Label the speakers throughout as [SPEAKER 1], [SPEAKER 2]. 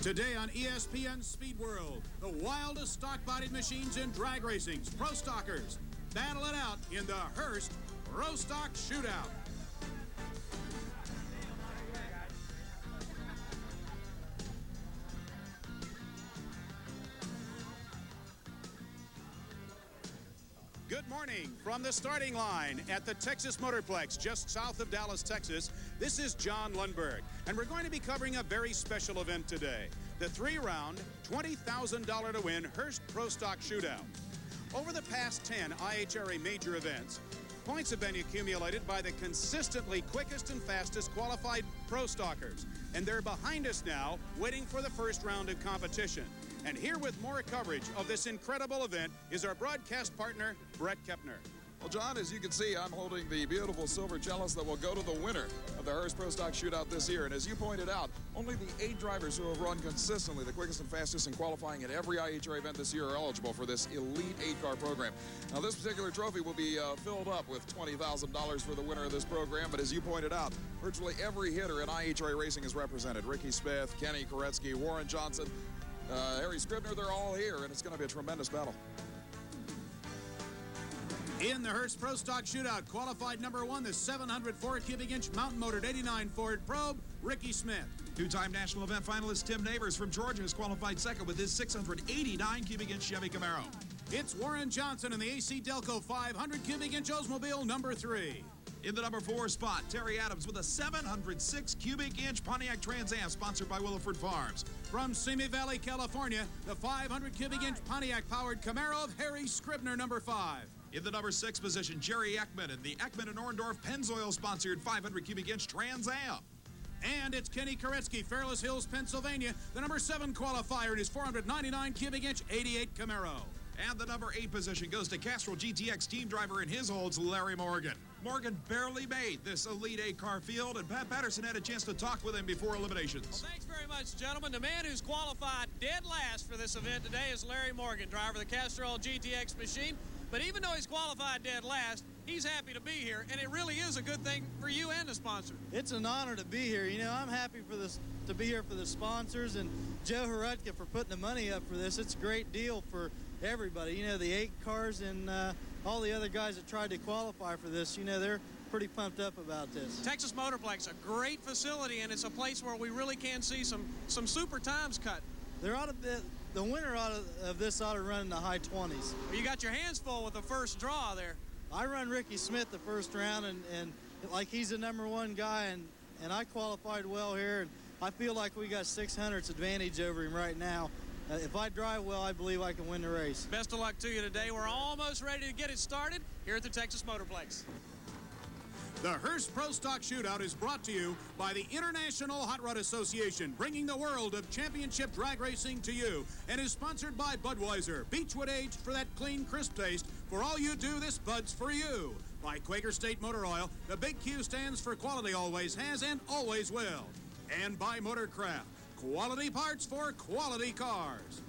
[SPEAKER 1] Today on ESPN Speed World, the wildest stock-bodied machines in drag racing's Pro Stockers battle it out in the Hurst Pro Stock Shootout. Good morning from the starting line at the Texas Motorplex just south of Dallas, Texas. This is John Lundberg, and we're going to be covering a very special event today, the three-round, $20,000 to win Hurst Pro Stock Shootout. Over the past 10 IHRA major events, points have been accumulated by the consistently quickest and fastest qualified Pro Stockers, and they're behind us now, waiting for the first round of competition. And here with more coverage of this incredible event is our broadcast partner, Brett Kepner.
[SPEAKER 2] Well, John, as you can see, I'm holding the beautiful silver chalice that will go to the winner of the Hurst Pro Stock Shootout this year. And as you pointed out, only the 8 drivers who have run consistently the quickest and fastest in qualifying at every IHRA event this year are eligible for this elite 8-car program. Now, this particular trophy will be filled up with $20,000 for the winner of this program. But as you pointed out, virtually every hitter in IHRA racing is represented. Ricky Smith, Kenny Koretsky, Warren Johnson, Harry Scribner, they're all here, and it's going to be a tremendous battle.
[SPEAKER 1] In the Hurst Pro Stock Shootout, qualified number 1, the 704 cubic inch mountain motored 89 Ford Probe, Ricky Smith.
[SPEAKER 3] Two-time national event finalist Tim Neighbors from Georgia has qualified second with his 689 cubic inch Chevy Camaro.
[SPEAKER 1] It's Warren Johnson in the AC Delco 500 cubic inch Oldsmobile number 3.
[SPEAKER 3] In the number 4 spot, Terry Adams with a 706 cubic inch Pontiac Trans Am sponsored by Williford Farms.
[SPEAKER 1] From Simi Valley, California, the 500 cubic inch Pontiac powered Camaro of Harry Scribner number 5.
[SPEAKER 3] In the number 6 position, Jerry Ekman in the Ekman and Orndorff Pennzoil sponsored 500 cubic inch Trans Am.
[SPEAKER 1] And it's Kenny Koretsky, Fairless Hills, Pennsylvania, the number 7 qualifier in his 499 cubic inch 88 Camaro.
[SPEAKER 3] And the number 8 position goes to Castrol GTX team driver in his holds, Larry Morgan. Morgan barely made this Elite 8-car field, and Pat Patterson had a chance to talk with him before eliminations.
[SPEAKER 4] Well, thanks very much, gentlemen. The man who's qualified dead last for this event today is Larry Morgan, driver of the Castrol GTX machine. But even though he's qualified dead last, he's happy to be here, and it really is a good thing for you and the sponsor.
[SPEAKER 5] It's an honor to be here. You know, I'm happy for this to be here for the sponsors and Joe Hurst for putting the money up for this. It's a great deal for everybody. You know, the 8 cars and all the other guys that tried to qualify for this, you know, they're pretty pumped up about this.
[SPEAKER 4] Texas Motorplex, a great facility, and it's a place where we really can see some super times cut.
[SPEAKER 5] There ought to be, the winner of this ought to run in the high 20s.
[SPEAKER 4] Well, you got your hands full with the first draw there.
[SPEAKER 5] I run Ricky Smith the first round, and like he's the number 1 guy, and I qualified well here, and I feel like we got 600ths advantage over him right now. If I drive well, I believe I can win the race.
[SPEAKER 4] Best of luck to you today. We're almost ready to get it started here at the Texas Motorplex.
[SPEAKER 1] The Hurst Pro Stock Shootout is brought to you by the International Hot Rod Association, bringing the world of championship drag racing to you, and is sponsored by Budweiser, Beechwood aged for that clean, crisp taste. For all you do, this Bud's for you. By Quaker State Motor Oil, the big Q stands for quality, always has and always will. And by Motorcraft, quality parts for quality cars.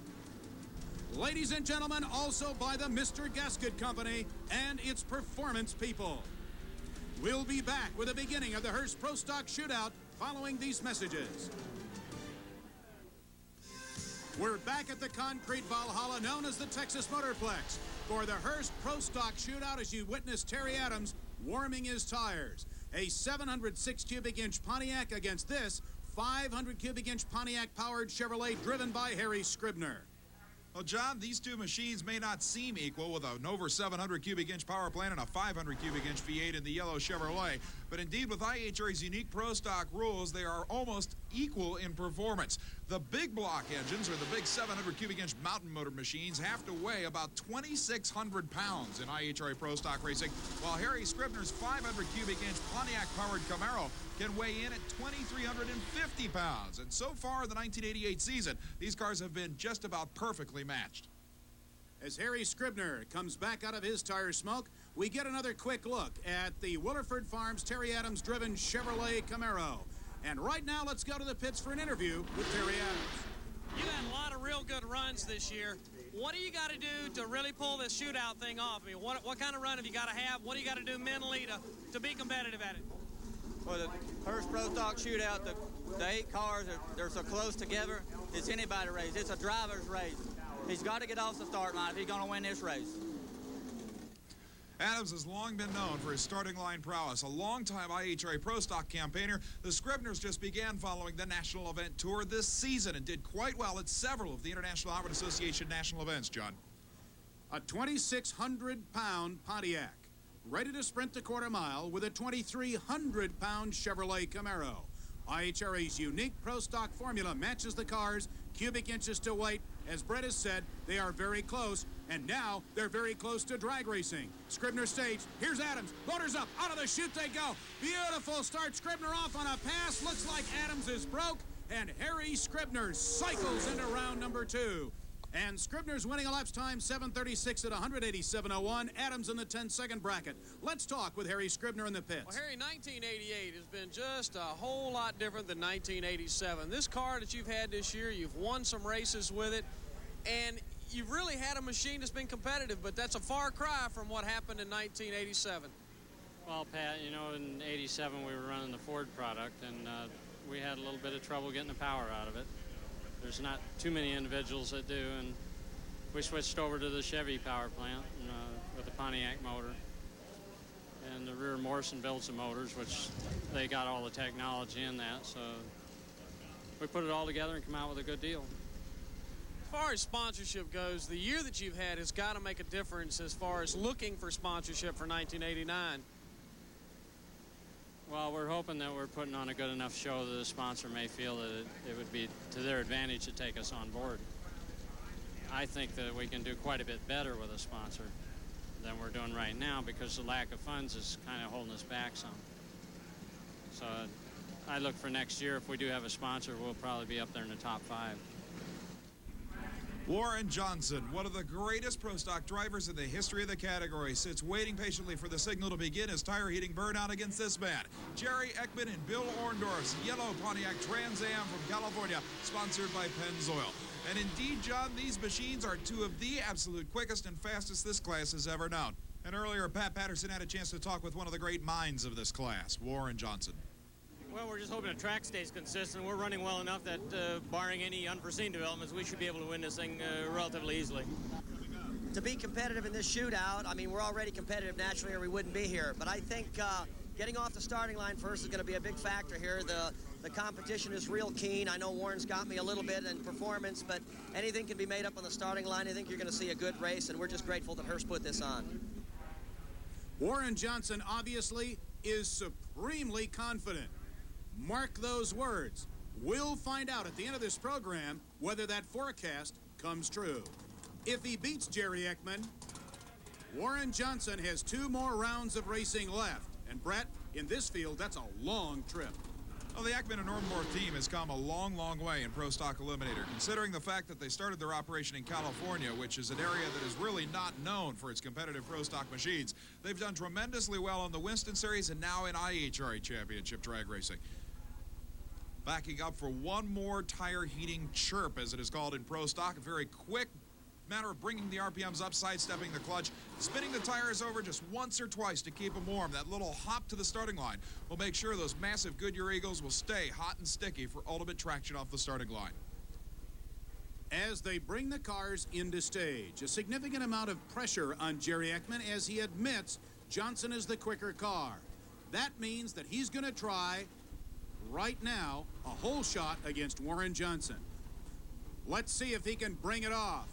[SPEAKER 1] Ladies and gentlemen, also by the Mr. Gasket Company and its performance people. We'll be back with the beginning of the Hurst Pro Stock Shootout following these messages. We're back at the concrete Valhalla known as the Texas Motorplex for the Hurst Pro Stock Shootout as you witness Terry Adams warming his tires. A 706 cubic inch Pontiac against this 500 cubic inch Pontiac powered Chevrolet driven by Harry Scribner.
[SPEAKER 3] Well, John, these two machines may not seem equal with an over 700 cubic inch power plant and a 500 cubic inch V8 in the yellow Chevrolet, but indeed with IHRA's unique Pro Stock rules, they are almost equal in performance. The big block engines, or the big 700 cubic inch mountain motor machines, have to weigh about 2,600 pounds in IHRA Pro Stock racing, while Harry Scribner's 500 cubic inch Pontiac powered Camaro can weigh in at 2,350 pounds. And so far in the 1988 season, these cars have been just about perfectly matched.
[SPEAKER 1] As Harry Scribner comes back out of his tire smoke, we get another quick look at the Williford Farms Terry Adams driven Chevrolet Camaro. And right now, let's go to the pits for an interview with Terry Adams.
[SPEAKER 4] You had a lot of real good runs this year. What do you got to do to really pull this shootout thing off? I mean, what kind of run have you got to have? What do you got to do mentally to be competitive at it?
[SPEAKER 6] For the Hurst Pro Stock Shootout, the The 8 cars, they're so close together, it's anybody's race. It's a driver's race. He's got to get off the start line if he's going to win this race.
[SPEAKER 3] Adams has long been known for his starting line prowess. A longtime IHRA Pro Stock campaigner, the Scribners just began following the national event tour this season and did quite well at several of the International Hot Rod Association national events, John.
[SPEAKER 1] A 2,600-pound Pontiac, ready to sprint the quarter mile with a 2,300-pound Chevrolet Camaro. IHRA's unique Pro Stock formula matches the cars, cubic inches to weight. As Brett has said, they are very close, and now they're very close to drag racing. Scribner stage, here's Adams, motors up, out of the chute they go. Beautiful start, Scribner off on a pass, looks like Adams is broke, and Harry Scribner cycles into round number 2. And Scribner's winning a lap's time, 7:36 at 187.01. Adams in the 10-second bracket. Let's talk with Harry Scribner in the pits.
[SPEAKER 4] Well, Harry, 1988 has been just a whole lot different than 1987. This car that you've had this year, you've won some races with it, and you've really had a machine that's been competitive, but that's a far cry from what happened in 1987.
[SPEAKER 7] Well, Pat, you know, in 87 we were running the Ford product, and we had a little bit of trouble getting the power out of it. There's not too many individuals that do, and we switched over to the Chevy power plant with the Pontiac motor. And the rear Morrison builds the motors, which they got all the technology in that, so we put it all together and come out with a good deal.
[SPEAKER 4] As far as sponsorship goes, the year that you've had has got to make a difference as far as looking for sponsorship for 1989.
[SPEAKER 7] Well, we're hoping that we're putting on a good enough show that the sponsor may feel that it would be to their advantage to take us on board. I think that we can do quite a bit better with a sponsor than we're doing right now because the lack of funds is kind of holding us back some. So I look for next year, if we do have a sponsor, we'll probably be up there in the top 5.
[SPEAKER 3] Warren Johnson, one of the greatest Pro Stock drivers in the history of the category, sits waiting patiently for the signal to begin his tire heating burnout against this man. Jerry Ekman and Bill Orndorff's yellow Pontiac Trans Am from California, sponsored by Pennzoil. And indeed, John, these machines are 2 of the absolute quickest and fastest this class has ever known. And earlier, Pat Patterson had a chance to talk with one of the great minds of this class, Warren Johnson.
[SPEAKER 8] Well, we're just hoping the track stays consistent. We're running well enough that, barring any unforeseen developments, we should be able to win this thing relatively easily.
[SPEAKER 9] To be competitive in this shootout, I mean, we're already competitive naturally or we wouldn't be here. But I think getting off the starting line first is going to be a big factor here. The competition is real keen. I know Warren's got me a little bit in performance, but anything can be made up on the starting line. I think you're going to see a good race, and we're just grateful that Hurst put this on.
[SPEAKER 1] Warren Johnson obviously is supremely confident. Mark those words. We'll find out at the end of this program whether that forecast comes true. If he beats Jerry Ekman, Warren Johnson has 2 more rounds of racing left. And Brett, in this field, that's a long trip.
[SPEAKER 3] Well, the Ekman and Orndorff team has come a long, long way in Pro Stock Eliminator, considering the fact that they started their operation in California, which is an area that is really not known for its competitive Pro Stock machines. They've done tremendously well in the Winston Series and now in IHRA Championship drag racing. Backing up for one more tire heating chirp, as it is called in Pro Stock. A very quick matter of bringing the RPMs up, sidestepping the clutch, spinning the tires over just once or twice to keep them warm. That little hop to the starting line will make sure those massive Goodyear Eagles will stay hot and sticky for ultimate traction off the starting line.
[SPEAKER 1] As they bring the cars into stage, a significant amount of pressure on Jerry Ekman as he admits Johnson is the quicker car. That means that he's going to try right now a whole shot against Warren Johnson. Let's see if he can bring it off.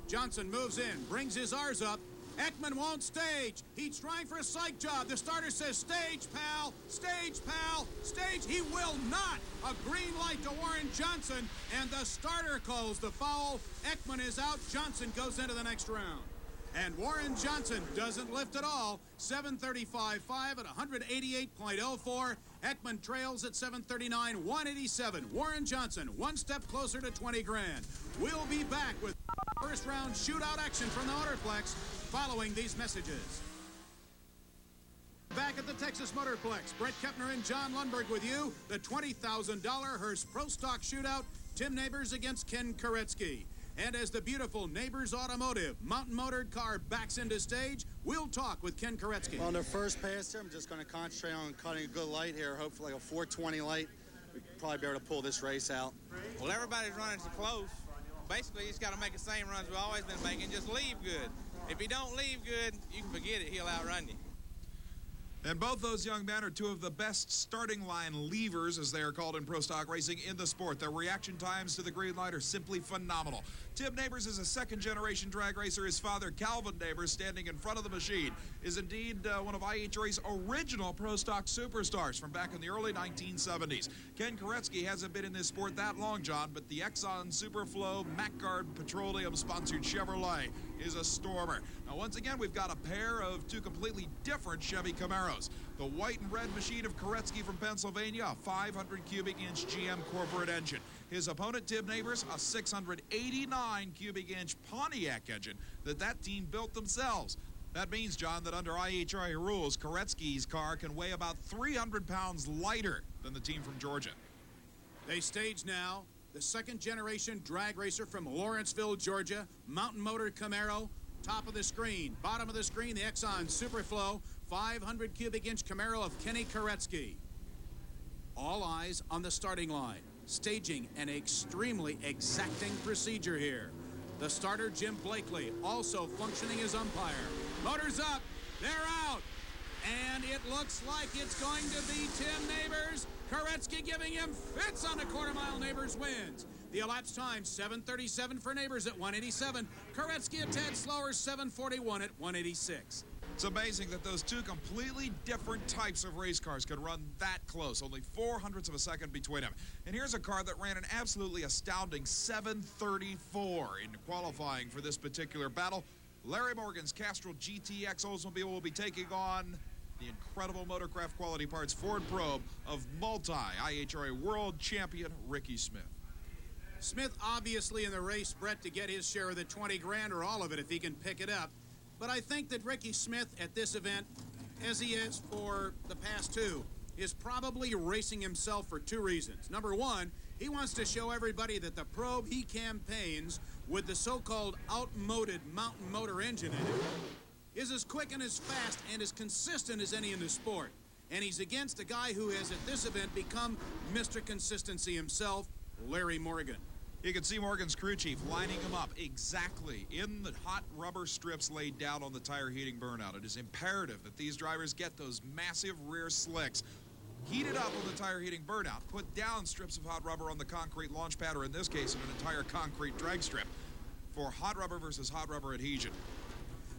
[SPEAKER 1] Johnson moves in, brings his R's up. Ekman won't stage. He's trying for a psych job. The starter says, stage, pal, stage, pal, stage. He will not. A green light to Warren Johnson, and the starter calls the foul. Ekman is out. Johnson goes into the next round. And Warren Johnson doesn't lift at all. 735.5 at 188.04. Ekman trails at 739, 187. Warren Johnson, 1 step closer to 20 grand. We'll be back with first round shootout action from the Motorplex following these messages. Back at the Texas Motorplex, Brett Kepner and John Lundberg with you. The $20,000 Hurst Pro Stock Shootout. Tim Neighbors against Ken Koretsky. And as the beautiful Neighbors Automotive mountain motored car backs into stage, we'll talk with Ken Koretsky.
[SPEAKER 5] On the first pass here, I'm just going to concentrate on cutting a good light here, hopefully a 420 light. We probably be able to pull this race out.
[SPEAKER 10] Well, everybody's running so close. Basically, he's got to make the same runs we've always been making, just leave good. If he don't leave good, you can forget it, he'll outrun you.
[SPEAKER 3] And both those young men are two of the best starting line leavers, as they are called in pro stock racing, in the sport. Their reaction times to the green light are simply phenomenal. Tim Neighbors is a second-generation drag racer. His father, Calvin Neighbors, standing in front of the machine, is indeed one of IHRA's original pro stock superstars from back in the early 1970s. Ken Koretsky hasn't been in this sport that long, John, but the Exxon Superflow MacGuard Petroleum-sponsored Chevrolet is a stormer. Now, once again, we've got a pair of two completely different Chevy Camaros. The white and red machine of Koretsky from Pennsylvania, a 500 cubic inch GM corporate engine. His opponent, Tim Neighbors, a 689 cubic inch Pontiac engine that team built themselves. That means, John, that under IHRA rules, Koretsky's car can weigh about 300 pounds lighter than the team from Georgia.
[SPEAKER 1] They stage now the second-generation drag racer from Lawrenceville, Georgia, Mountain Motor Camaro. Top of the screen, bottom of the screen, the Exxon Superflow 500 cubic inch Camaro of Kenny Koretsky. All eyes on the starting line, staging an extremely exacting procedure here. The starter, Jim Blakely, also functioning as umpire. Motors up, they're out, and it looks like it's going to be Tim Neighbors. Koretsky giving him fits on the quarter-mile. Neighbors wins. The elapsed time, 7:37 for Neighbors at 187. Koretsky a tad slower, 7:41 at 186.
[SPEAKER 3] It's amazing that those two completely different types of race cars could run that close, only 0.04 of a second between them. And here's a car that ran an absolutely astounding 7:34 in qualifying for this particular battle. Larry Morgan's Castrol GTX Oldsmobile will be taking on the incredible Motorcraft Quality Parts Ford Probe of multi-IHRA world champion Ricky Smith.
[SPEAKER 1] Smith obviously in the race, Brett, to get his share of the 20 grand or all of it if he can pick it up. But I think that Ricky Smith at this event, as he is for the past two, is probably racing himself for two reasons. Number one, he wants to show everybody that the probe he campaigns with the so-called outmoded mountain motor engine in it is as quick and as fast and as consistent as any in the sport. And he's against a guy who has at this event become Mr. Consistency himself, Larry Morgan.
[SPEAKER 3] You can see Morgan's crew chief lining him up exactly in the hot rubber strips laid down on the tire heating burnout. It is imperative that these drivers get those massive rear slicks heated up on the tire heating burnout, put down strips of hot rubber on the concrete launch pad, or in this case, an entire concrete drag strip for hot rubber versus hot rubber adhesion.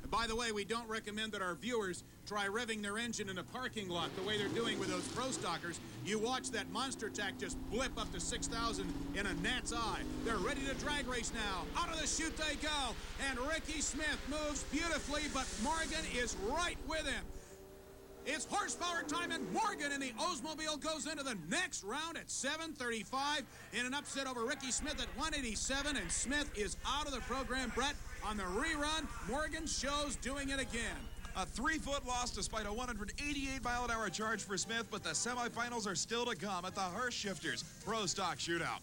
[SPEAKER 1] By the way, we don't recommend that our viewers try revving their engine in a parking lot the way they're doing with those pro stockers. You watch that monster tack just blip up to 6,000 in a gnat's eye. They're ready to drag race now. Out of the chute they go. And Ricky Smith moves beautifully, but Morgan is right with him. It's horsepower time, and Morgan in the Oldsmobile goes into the next round at 7:35 in an upset over Ricky Smith at 187, and Smith is out of the program. Brett, on the rerun, Morgan shows doing it again.
[SPEAKER 3] A 3-foot loss despite a 188-mile-an-hour charge for Smith, but the semifinals are still to come at the Hurst Shifters Pro Stock Shootout.